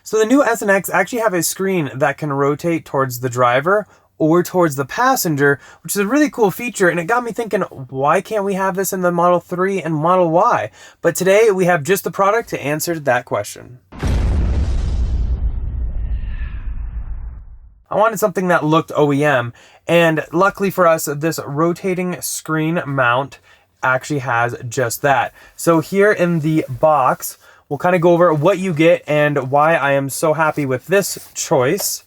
So the new S and X actually have a screen that can rotate towards the driver or towards the passenger, which is a really cool feature. And it got me thinking, why can't we have this in the Model 3 and Model Y? But today we have just the product to answer that question. I wanted something that looked OEM, and luckily for us, this rotating screen mount actually has just that. So here in the box, we'll kind of go over what you get and why I am so happy with this choice.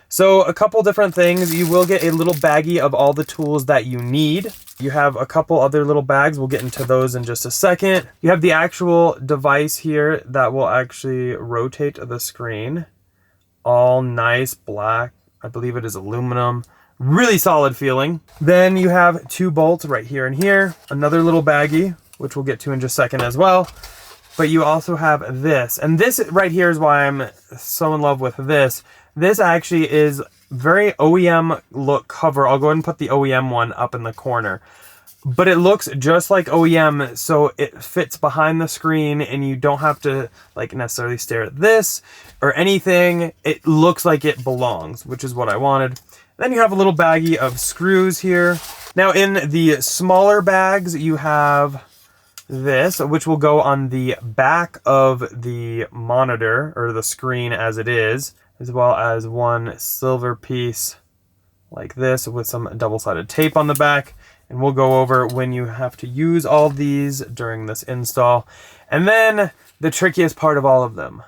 So a couple different things. You will get a little baggie of all the tools that you need. You have a couple other little bags. We'll get into those in just a second. You have the actual device here that will actually rotate the screen. All nice black. I believe it is aluminum. Really solid feeling. Then you have 2 bolts right here and here. Another little baggie, which we'll get to in just a second as well. But you also have this. And this right here is why I'm so in love with this. This actually is very OEM look cover. I'll go ahead and put the OEM one up in the corner. But it looks just like OEM, so it fits behind the screen and you don't have to like necessarily stare at this or anything. It looks like it belongs, which is what I wanted. Then you have a little baggie of screws here. Now in the smaller bags, you have this, which will go on the back of the monitor or the screen as it is, as well as one silver piece like this with some double-sided tape on the back. And we'll go over when you have to use all these during this install. And then the trickiest part of all of them.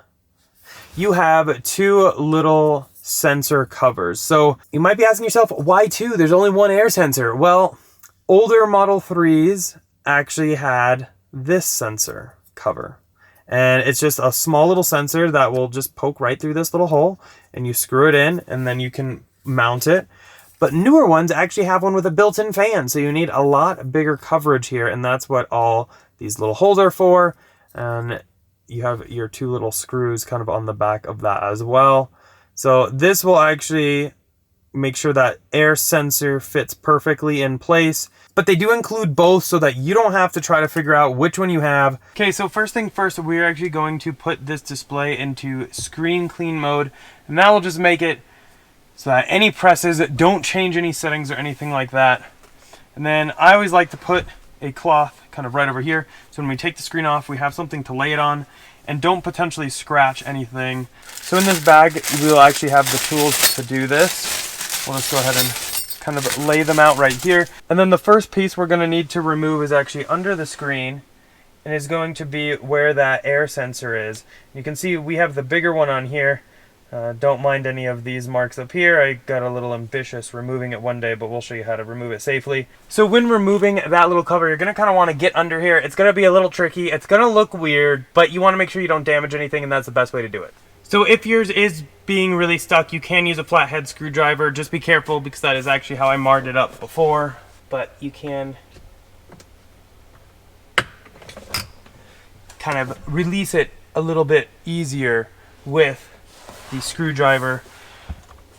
You have 2 little sensor covers. So you might be asking yourself, why 2? There's only 1 air sensor. Well, older Model 3s actually had this sensor cover. And it's just a small little sensor that will just poke right through this little hole. And you screw it in and then you can mount it. But newer ones actually have one with a built-in fan, so you need a lot bigger coverage here, and that's what all these little holes are for. And you have your 2 little screws kind of on the back of that as well. So this will actually make sure that air sensor fits perfectly in place. But they do include both so that you don't have to try to figure out which one you have. Okay, so first thing first, we're actually going to put this display into screen clean mode, and that will just make it so that any presses don't change any settings or anything like that. And then I always like to put a cloth kind of right over here, so when we take the screen off, we have something to lay it on and don't potentially scratch anything. So in this bag, we'll actually have the tools to do this. We'll just go ahead and kind of lay them out right here. And then the first piece we're going to need to remove is actually under the screen, and is going to be where that air sensor is. You can see we have the bigger one on here. Don't mind any of these marks up here. I got a little ambitious removing it one day, but we'll show you how to remove it safely. So when removing that little cover, you're going to kind of want to get under here. It's going to be a little tricky. It's going to look weird, but you want to make sure you don't damage anything, and that's the best way to do it. So if yours is being really stuck, you can use a flathead screwdriver. Just be careful, because that is actually how I marred it up before. But you can kind of release it a little bit easier with the screwdriver.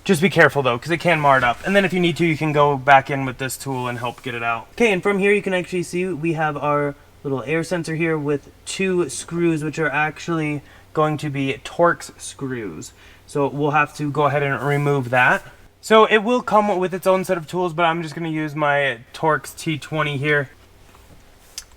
Just be careful though, because it can mar it up. And then if you need to, you can go back in with this tool and help get it out. Okay, and from here you can actually see we have our little air sensor here with 2 screws, which are actually going to be Torx screws. So we'll have to go ahead and remove that. So it will come with its own set of tools, but I'm just going to use my Torx T20 here.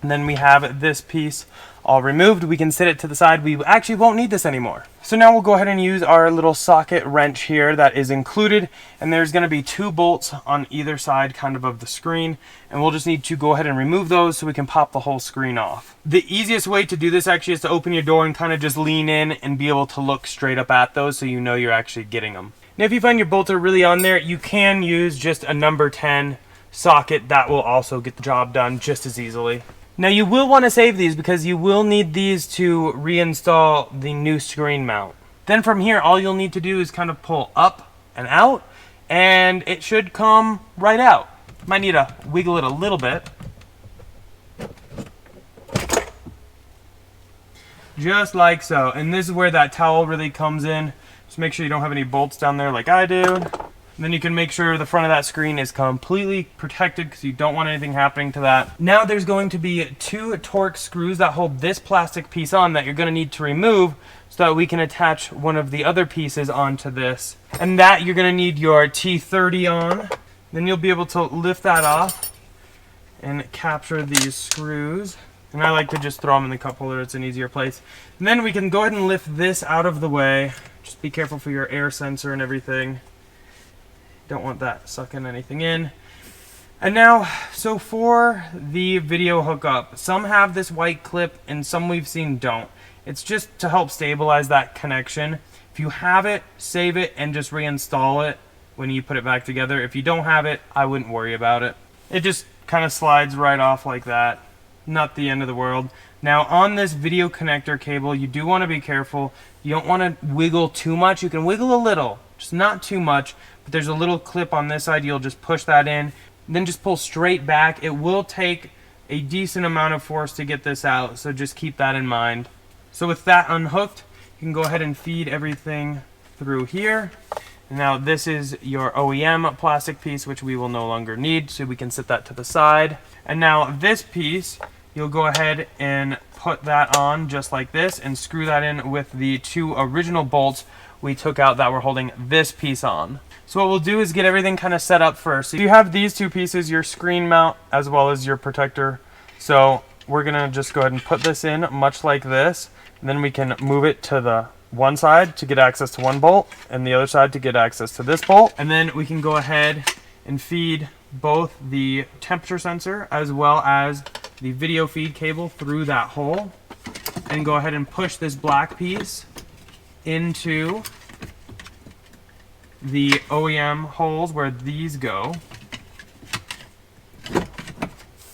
And then we have this piece all removed. We can set it to the side. We actually won't need this anymore. So now we'll go ahead and use our little socket wrench here that is included, and there's going to be 2 bolts on either side kind of the screen, and we'll just need to go ahead and remove those so we can pop the whole screen off. The easiest way to do this actually is to open your door and kind of just lean in and be able to look straight up at those so you know you're actually getting them. Now if you find your bolts are really on there, you can use just a number 10 socket. That will also get the job done just as easily. Now you will want to save these because you will need these to reinstall the new screen mount. Then from here, all you'll need to do is kind of pull up and out, and it should come right out. Might need to wiggle it a little bit. Just like so. And this is where that towel really comes in. Just make sure you don't have any bolts down there like I do. And then you can make sure the front of that screen is completely protected because you don't want anything happening to that. Now there's going to be 2 Torx screws that hold this plastic piece on that you're going to need to remove so that we can attach one of the other pieces onto this. And that you're going to need your T30 on. Then you'll be able to lift that off and capture these screws. And I like to just throw them in the cup holder, it's an easier place. And then we can go ahead and lift this out of the way. Just be careful for your air sensor and everything. Don't want that sucking anything in. And now, so for the video hookup, some have this white clip and some we've seen don't. It's just to help stabilize that connection. If you have it, save it and just reinstall it when you put it back together. If you don't have it, I wouldn't worry about it. It just kind of slides right off like that. Not the end of the world. Now on this video connector cable, you do want to be careful. You don't want to wiggle too much. You can wiggle a little, just not too much. But there's a little clip on this side. You'll just push that in, then just pull straight back. It will take a decent amount of force to get this out, so just keep that in mind. So with that unhooked, you can go ahead and feed everything through here. Now this is your OEM plastic piece, which we will no longer need, so we can set that to the side. And now this piece, you'll go ahead and put that on just like this and screw that in with the 2 original bolts we took out that were holding this piece on. So what we'll do is get everything kind of set up first. So you have these 2 pieces, your screen mount as well as your protector. So we're gonna just go ahead and put this in much like this, and then we can move it to the one side to get access to one bolt and the other side to get access to this bolt. And then we can go ahead and feed both the temperature sensor as well as the video feed cable through that hole, and go ahead and push this black piece into the OEM holes where these go,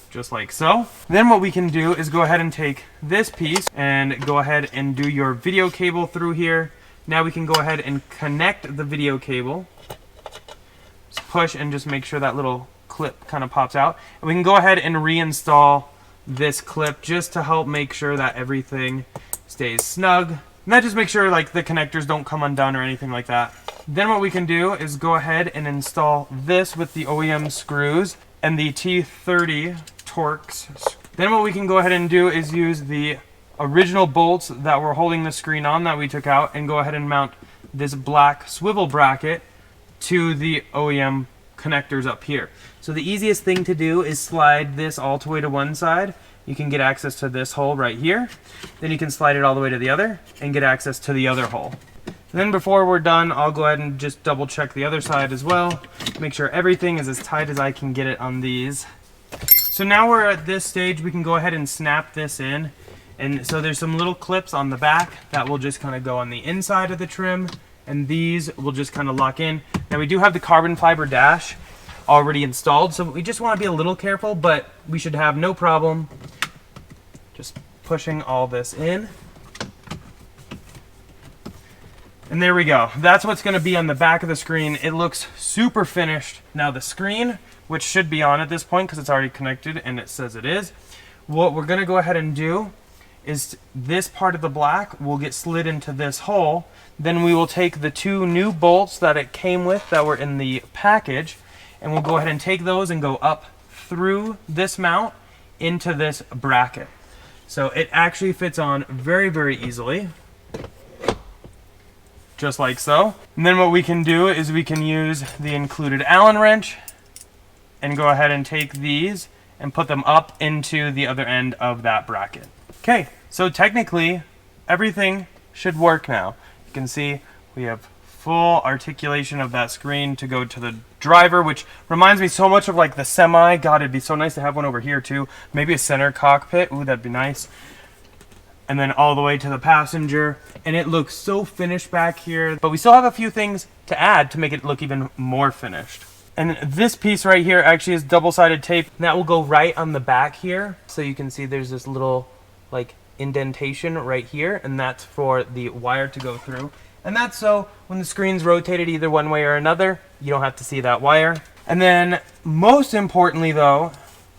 just like so. Then what we can do is go ahead and take this piece and go ahead and do your video cable through here. Now we can go ahead and connect the video cable. Just push and just make sure that little clip kind of pops out. And we can go ahead and reinstall this clip just to help make sure that everything stays snug. And that just makes sure like the connectors don't come undone or anything like that. Then what we can do is go ahead and install this with the OEM screws and the T30 Torx. Then what we can go ahead and do is use the original bolts that were holding the screen on that we took out and go ahead and mount this black swivel bracket to the OEM connectors up here. So the easiest thing to do is slide this all the way to one side. You can get access to this hole right here. Then you can slide it all the way to the other and get access to the other hole. And then before we're done, I'll go ahead and just double check the other side as well. Make sure everything is as tight as I can get it on these. So now we're at this stage, we can go ahead and snap this in. And so there's some little clips on the back that will just kind of go on the inside of the trim, and these will just kind of lock in. Now we do have the carbon fiber dash already installed, so we just want to be a little careful, but we should have no problem just pushing all this in. And there we go. That's what's going to be on the back of the screen. It looks super finished. Now the screen, which should be on at this point because it's already connected and it says it is, what we're going to go ahead and do is this part of the black will get slid into this hole. Then we will take the 2 new bolts that it came with that were in the package, and we'll go ahead and take those and go up through this mount into this bracket. So it actually fits on very, very easily, just like so. And then what we can do is we can use the included Allen wrench and go ahead and take these and put them up into the other end of that bracket. Okay, so technically everything should work now. You can see we have full articulation of that screen to go to the driver, which reminds me so much of like the Semi. God, it'd be so nice to have one over here too. Maybe a center cockpit. Ooh, that'd be nice. And then all the way to the passenger. And it looks so finished back here. But we still have a few things to add to make it look even more finished. And this piece right here actually is double-sided tape. And that will go right on the back here. So you can see there's this little like indentation right here. And that's for the wire to go through. And that's so when the screen's rotated either one way or another, you don't have to see that wire. And then most importantly though,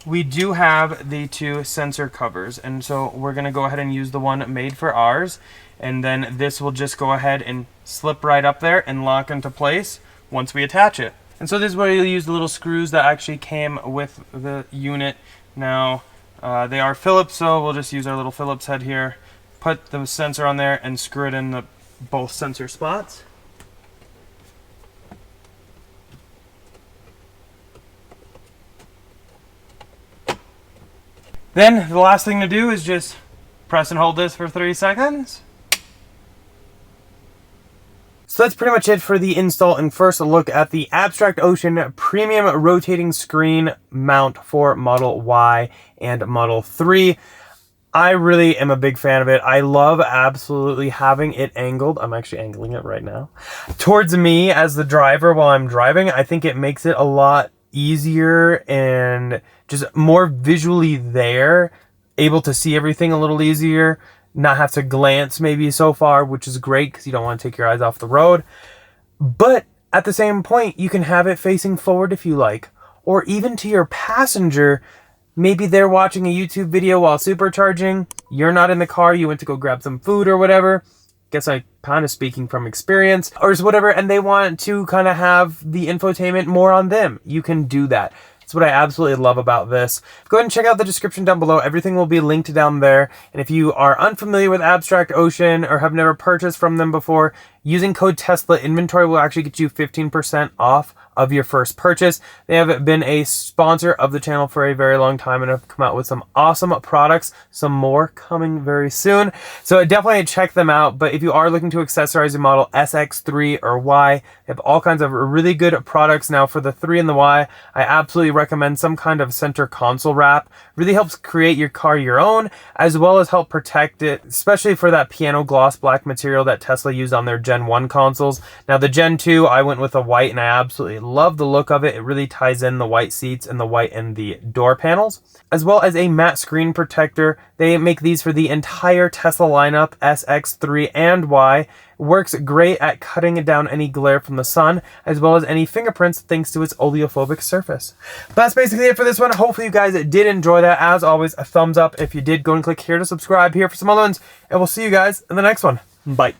we do have the 2 sensor covers. And so we're gonna go ahead and use the one made for ours. And then this will just go ahead and slip right up there and lock into place once we attach it. And so this is where you'll use the little screws that actually came with the unit. Now, they are Phillips, so we'll just use our little Phillips head here, put the sensor on there, and screw it in both sensor spots. Then the last thing to do is just press and hold this for 3 seconds. So that's pretty much it for the install, and first a look at the Abstract Ocean premium rotating screen mount for Model Y and Model 3. I really am a big fan of it. I love absolutely having it angled. I'm actually angling it right now towards me as the driver while I'm driving. I think it makes it a lot easier and just more visually there, able to see everything a little easier, not have to glance maybe so far, which is great because you don't want to take your eyes off the road. But at the same point, you can have it facing forward if you like, or even to your passenger. Maybe they're watching a YouTube video while supercharging, you're not in the car, you went to go grab some food or whatever. Guess I'm kind of speaking from experience or whatever, and they want to kind of have the infotainment more on them. You can do that. That's what I absolutely love about this. Go ahead and check out the description down below. Everything will be linked down there. And if you are unfamiliar with Abstract Ocean or have never purchased from them before, using code Tesla Inventory will actually get you 15% off of your first purchase. They have been a sponsor of the channel for a very long time and have come out with some awesome products, some more coming very soon. So definitely check them out. But if you are looking to accessorize your Model S, X, 3, or Y, they have all kinds of really good products. Now for the 3 and the Y, I absolutely recommend some kind of center console wrap. Really helps create your car your own, as well as help protect it, especially for that piano gloss black material that Tesla used on their Gen 1 consoles. Now the Gen 2, I went with a white, and I absolutely love the look of it. It really ties in the white seats and the white in the door panels, as well as a matte screen protector. They make these for the entire Tesla lineup, S, X, 3, and Y. Works great at cutting down any glare from the sun, as well as any fingerprints thanks to its oleophobic surface. But that's basically it for this one. Hopefully you guys did enjoy that. As always, a thumbs up if you did. Go and click here to subscribe here for some other ones, and we'll see you guys in the next one. Bye.